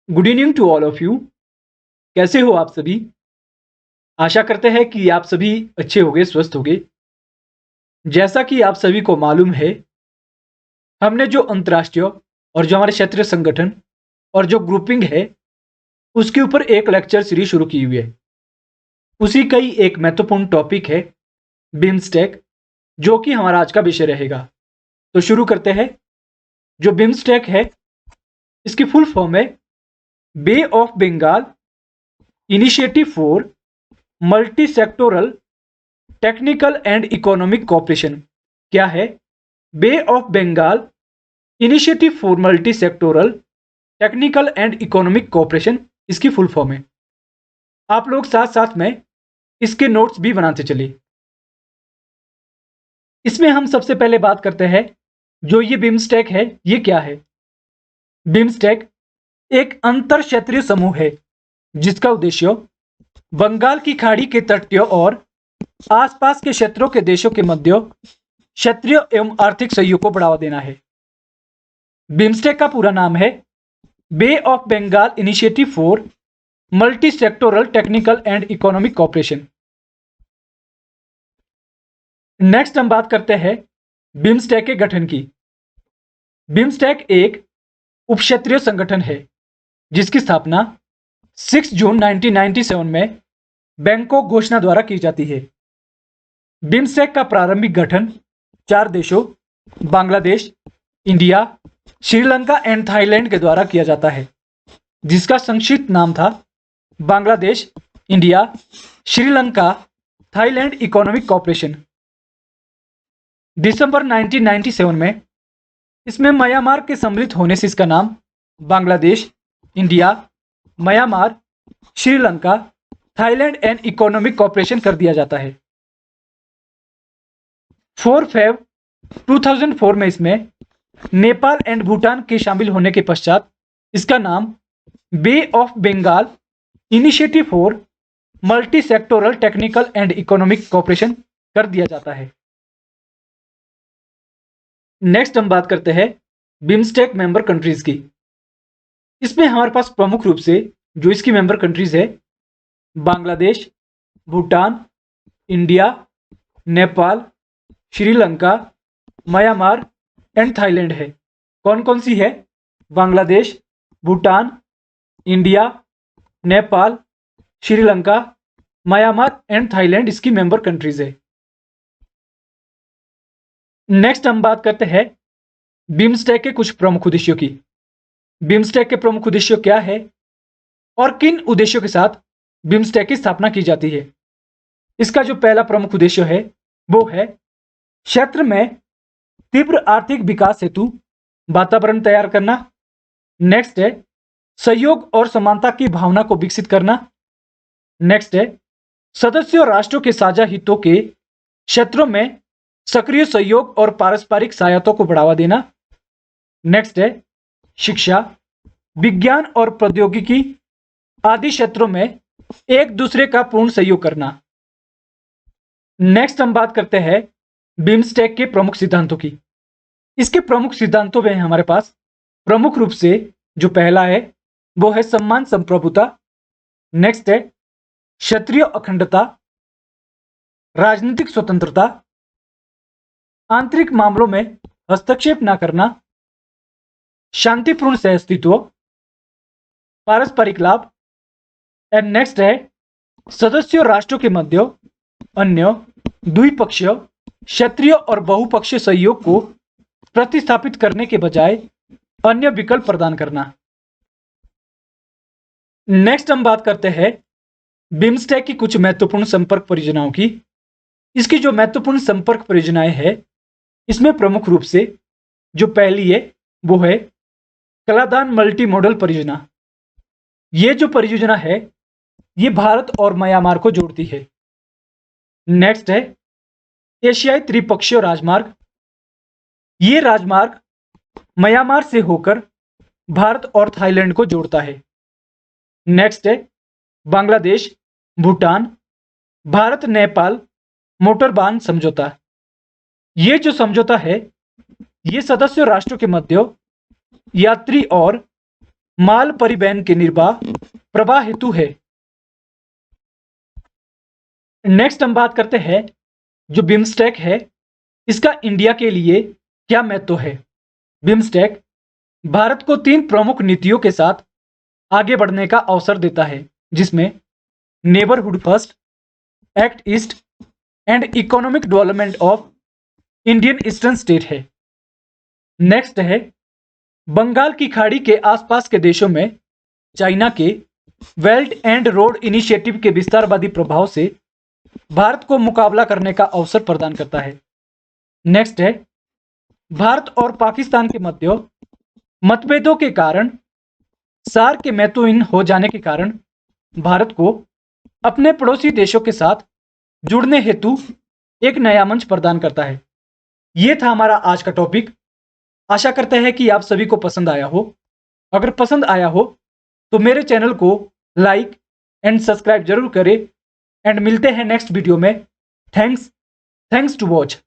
Good evening to all of you. कैसे हो आप सभी? आशा करते हैं कि आप सभी अच्छे होंगे, स्वस्थ होंगे। जैसा कि आप सभी को मालूम है, हमने जो अंतर्राष्ट्रीय और जो हमारे क्षेत्रीय संगठन और जो ग्रुपिंग है, उसके ऊपर एक लेक्चर सीरीज शुरू की हुई है। उसी का ही एक महत्वपूर्ण टॉपिक है बिम्स्टेक, जो कि हमारा आज का विषय रहेगा। तो शुरू करते हैं। जो बिम्स्टेक है, इसकी फुल फॉर्म है bay of Bengal initiative for multi sectoral technical and economic cooperation. क्या है? Bay of Bengal initiative for multi sectoral technical and economic cooperation, इसकी फुल फॉर्म है। आप लोग साथ साथ में इसके नोट्स भी बनाते चले। इसमें हम सबसे पहले बात करते हैं, जो ये बिम्स्टेक है, ये क्या है? बिम्स्टेक एक अंतर क्षेत्रीय समूह है जिसका उद्देश्य बंगाल की खाड़ी के तटीय और आसपास के क्षेत्रों के देशों के मध्य क्षेत्रीय एवं आर्थिक सहयोग को बढ़ावा देना है। बिम्स्टेक का पूरा नाम है bay of Bengal initiative for multi sectoral technical and economic cooperation. Next हम बात करते हैं बिम्स्टेक के गठन की। बिम्स्टेक एक उपक्षेत्रीय संगठन है जिसकी स्थापना 6 जून 1997 में बैंकॉक घोषणा द्वारा की जाती है। बिम्स्टेक का प्रारंभिक गठन 4 देशों Bangladesh, India, Sri Lanka and Thailand के द्वारा किया जाता है, जिसका संक्षिप्त नाम था Bangladesh, India, Sri Lanka, Thailand economic cooperation. दिसंबर 1997 में इसमें म्यांमार के सम्मिलित होने से इसका नाम Bangladesh, India, Myanmar, Sri Lanka, Thailand and economic cooperation कर दिया जाता है। 4 फेब 2004 में इसमें नेपाल एंड भूटान के शामिल होने के पश्चात इसका नाम bay of Bengal initiative for multi sectoral technical and economic cooperation कर दिया जाता है। नेक्स्ट हम बात करते हैं बिम्स्टेक मेंबर कंट्रीज की। इसमें हमारे पास प्रमुख रूप से जो इसकी मेंबर कंट्रीज है, Bangladesh, Bhutan, India, Nepal, Sri Lanka, Myanmar and Thailand है। कौन कौन सी है? Bangladesh, Bhutan, India, Nepal, Sri Lanka, Myanmar and Thailand इसकी मेंबर कंट्रीज है। नेक्स्ट हम बात करते हैं बिम्स्टेक के कुछ प्रमुख उद्देश्यों की। बिम्स्टेक के प्रमुख उद्देश्य क्या है और किन उद्देश्यों के साथ बिम्स्टेक की स्थापना की जाती है? इसका जो पहला प्रमुख उद्देश्य है वो है क्षेत्र में तीव्र आर्थिक विकास हेतु वातावरण तैयार करना। नेक्स्ट है सहयोग और समानता की भावना को विकसित करना। नेक्स्ट है सदस्य राष्ट्रों के साझा हितों के क्षेत्रों में सक्रिय सहयोग और पारस्परिक सहायता को बढ़ावा देना। नेक्स्ट है शिक्षा, विज्ञान और प्रौद्योगिकी आदि क्षेत्रों में एक दूसरे का पूर्ण सहयोग करना। नेक्स्ट हम बात करते हैं बिम्स्टेक के प्रमुख सिद्धांतों की। इसके प्रमुख सिद्धांतों में हमारे पास प्रमुख रूप से जो पहला है वो है सम्मान संप्रभुता। नेक्स्ट है क्षेत्रीय अखंडता, राजनीतिक स्वतंत्रता, आंतरिक मामलों में हस्तक्षेप न करना, शांतिपूर्ण सहअस्तित्व, पारस्परिक लाभ। एंड नेक्स्ट है सदस्य राष्ट्रों के मध्य अन्य द्विपक्षीय, क्षेत्रीय और बहुपक्षीय सहयोग को प्रतिस्थापित करने के बजाय अन्य विकल्प प्रदान करना। नेक्स्ट हम बात करते हैं बिम्स्टेक की कुछ महत्वपूर्ण संपर्क परियोजनाओं की। इसकी जो महत्वपूर्ण संपर्क परियोजनाएं हैं, इसमें प्रमुख रूप से जो पहली है वो है कलादान मल्टी मॉडल परियोजना। ये जो परियोजना है ये भारत और म्यांमार को जोड़ती है। नेक्स्ट है एशियाई त्रिपक्षीय राजमार्ग। ये राजमार्ग म्यांमार से होकर भारत और थाईलैंड को जोड़ता है। नेक्स्ट है बांग्लादेश, भूटान, भारत नेपाल मोटरबान समझौता। ये जो समझौता है ये सदस्य राष्ट्रों के मध्य यात्री और माल परिवहन के निर्बाध प्रवाह हेतु है। नेक्स्ट हम बात करते हैं जो बिम्स्टेक है, इसका इंडिया के लिए क्या महत्व है। बिम्स्टेक भारत को 3 प्रमुख नीतियों के साथ आगे बढ़ने का अवसर देता है, जिसमें neighbourhood first, act east and economic development of Indian eastern state है। नेक्स्ट है बंगाल की खाड़ी के आसपास के देशों में चाइना के बेल्ट एंड रोड इनिशिएटिव के विस्तारवादी प्रभाव से भारत को मुकाबला करने का अवसर प्रदान करता है। नेक्स्ट है भारत और पाकिस्तान के मध्य मतभेदों के कारण सार्क के महत्वहीन हो जाने के कारण भारत को अपने पड़ोसी देशों के साथ जुड़ने हेतु एक नया मंच प्रदान करता है। यह था हमारा आज का टॉपिक। आशा करते हैं कि आप सभी को पसंद आया हो। अगर पसंद आया हो तो मेरे चैनल को लाइक एंड सब्सक्राइब जरूर करें एंड मिलते हैं नेक्स्ट वीडियो में। Thanks to watch.